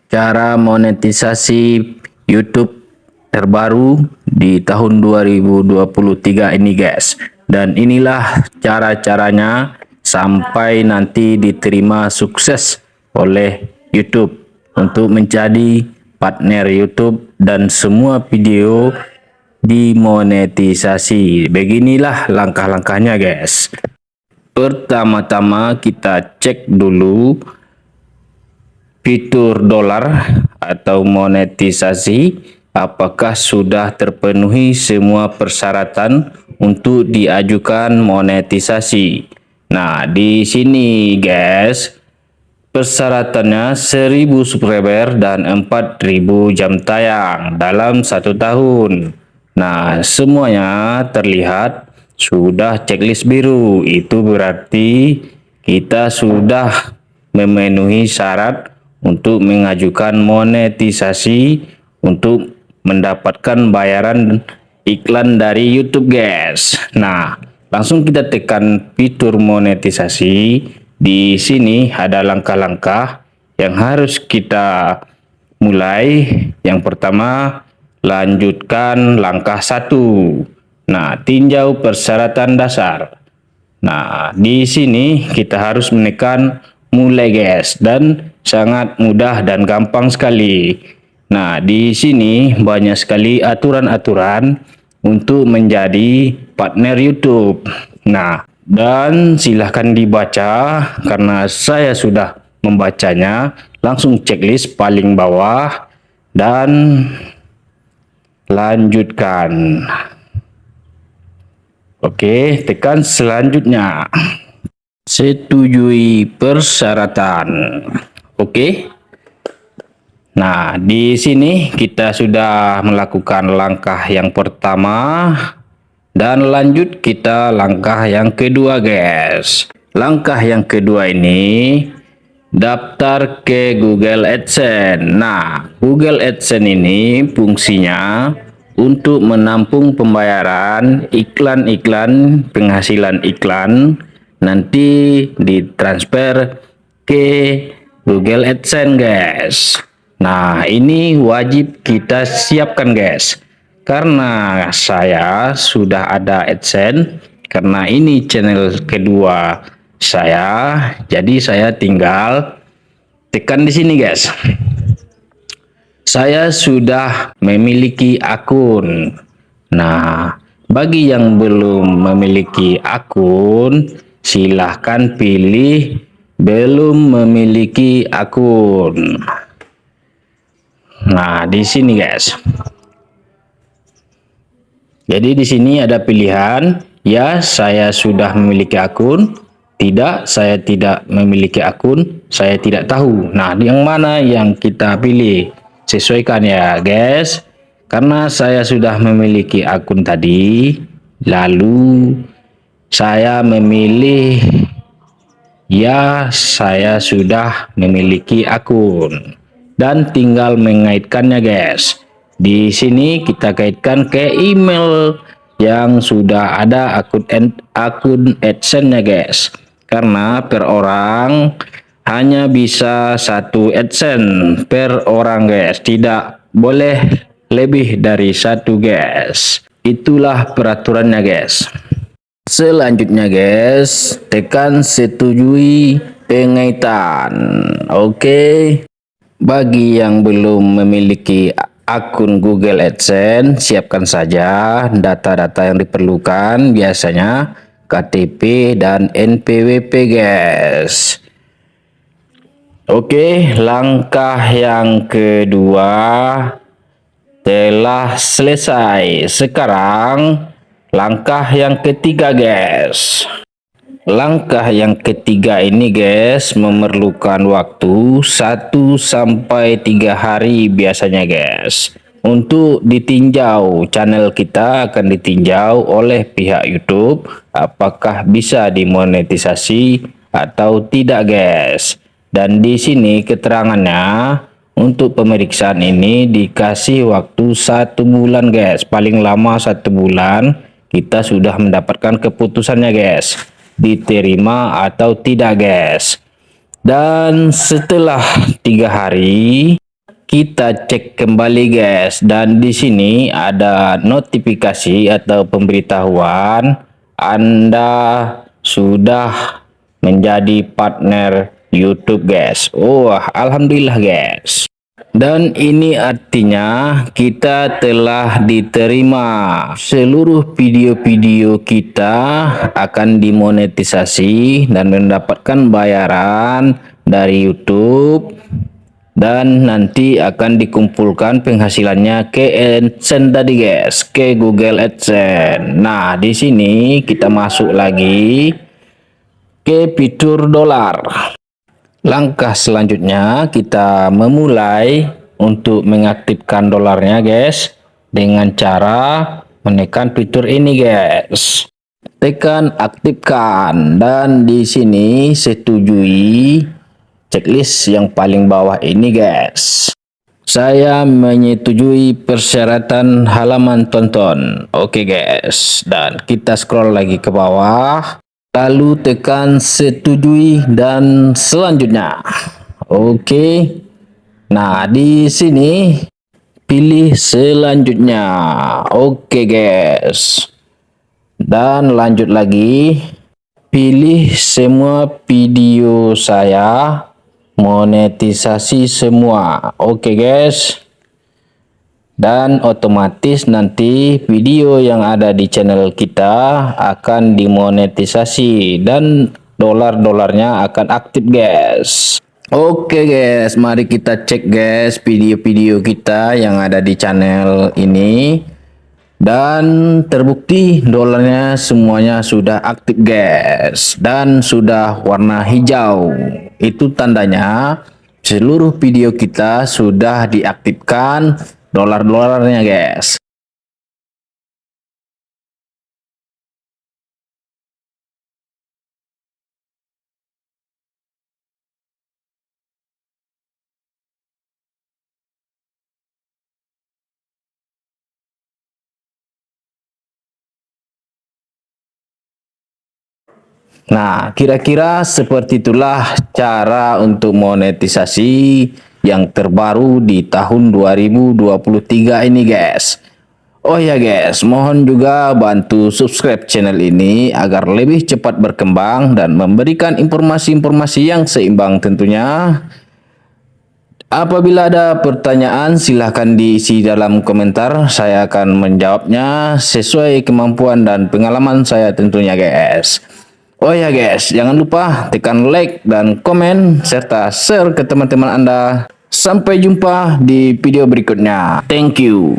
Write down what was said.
cara monetisasi YouTube terbaru di tahun 2023 ini guys. Dan inilah cara-caranya sampai nanti diterima sukses oleh YouTube untuk menjadi partner YouTube dan semua video dimonetisasi. Beginilah langkah-langkahnya guys. Pertama-tama kita cek dulu fitur dolar atau monetisasi, apakah sudah terpenuhi semua persyaratan untuk diajukan monetisasi. Nah, di sini guys, persyaratannya 1000 subscriber dan 4000 jam tayang dalam 1 tahun. Nah, semuanya terlihat sudah checklist biru. Itu berarti kita sudah memenuhi syarat untuk mengajukan monetisasi untuk mendapatkan bayaran iklan dari YouTube guys. Nah, langsung kita tekan fitur monetisasi. Di sini ada langkah-langkah yang harus kita mulai. Yang pertama, lanjutkan langkah 1. Nah, tinjau persyaratan dasar. Nah, di sini kita harus menekan mulai guys, dan sangat mudah dan gampang sekali. Nah, di sini banyak sekali aturan-aturan untuk menjadi partner YouTube. Nah, dan silahkan dibaca karena saya sudah membacanya. Langsung checklist paling bawah dan lanjutkan. Oke, tekan selanjutnya. Setujui persyaratan. Oke. Nah, di sini kita sudah melakukan langkah yang pertama dan lanjut kita langkah yang kedua, guys. Langkah yang kedua ini daftar ke Google AdSense. Nah, Google AdSense ini fungsinya untuk menampung pembayaran iklan-iklan, penghasilan iklan nanti ditransfer ke Google AdSense guys. Nah, ini wajib kita siapkan guys, karena saya sudah ada AdSense, karena ini channel kedua saya, jadi saya tinggal tekan di sini guys. Saya sudah memiliki akun. Nah, bagi yang belum memiliki akun, silahkan pilih belum memiliki akun. Nah, di sini guys. Jadi di sini ada pilihan, ya saya sudah memiliki akun, tidak, saya tidak memiliki akun, saya tidak tahu. Nah, yang mana yang kita pilih? Sesuaikan ya guys. Karena saya sudah memiliki akun tadi, lalu saya memilih ya saya sudah memiliki akun dan tinggal mengaitkannya guys. Di sini kita kaitkan ke email yang sudah ada akun AdSense-nya guys. Karena per orang hanya bisa 1 AdSense per orang guys, tidak boleh lebih dari 1 guys. Itulah peraturannya guys. Selanjutnya guys, tekan setujui pengaitan. Oke. Bagi yang belum memiliki akun Google AdSense, siapkan saja data-data yang diperlukan, biasanya KTP dan NPWP guys. Oke, langkah yang kedua telah selesai. Sekarang langkah yang ketiga guys. Langkah yang ketiga ini guys memerlukan waktu 1 sampai 3 hari biasanya guys. Untuk ditinjau, channel kita akan ditinjau oleh pihak YouTube apakah bisa dimonetisasi atau tidak guys. Dan di sini keterangannya untuk pemeriksaan ini dikasih waktu 1 bulan guys. Paling lama 1 bulan kita sudah mendapatkan keputusannya guys, diterima atau tidak guys. Dan setelah 3 hari kita cek kembali guys, dan di sini ada notifikasi atau pemberitahuan Anda sudah menjadi partner YouTube guys. Wah, alhamdulillah guys. Dan ini artinya kita telah diterima. Seluruh video-video kita akan dimonetisasi dan mendapatkan bayaran dari YouTube. Dan nanti akan dikumpulkan penghasilannya ke AdSense tadi guys, ke Google AdSense. Nah, di sini kita masuk lagi ke fitur dolar. Langkah selanjutnya kita memulai untuk mengaktifkan dolarnya guys, dengan cara menekan fitur ini guys. Tekan aktifkan, dan di sini setujui checklist yang paling bawah ini guys. Saya menyetujui persyaratan halaman tonton. Oke guys, dan kita scroll lagi ke bawah, lalu tekan setujui dan selanjutnya. Oke. Nah, di sini pilih selanjutnya. Oke guys. Dan lanjut lagi. Pilih semua video saya, monetisasi semua. Oke guys. Dan otomatis nanti video yang ada di channel kita akan dimonetisasi dan dolar-dolarnya akan aktif guys. Oke guys, mari kita cek guys video-video kita yang ada di channel ini. Dan terbukti dolarnya semuanya sudah aktif guys, dan sudah warna hijau. Itu tandanya seluruh video kita sudah diaktifkan dolar-dolarnya guys. Nah, kira-kira seperti itulah cara untuk monetisasi yang terbaru di tahun 2023 ini guys. Oh ya guys, mohon juga bantu subscribe channel ini agar lebih cepat berkembang dan memberikan informasi-informasi yang seimbang tentunya. Apabila ada pertanyaan silahkan diisi dalam komentar, saya akan menjawabnya sesuai kemampuan dan pengalaman saya tentunya guys. Oh ya guys, jangan lupa tekan like dan komen serta share ke teman-teman Anda. Sampai jumpa di video berikutnya. Thank you.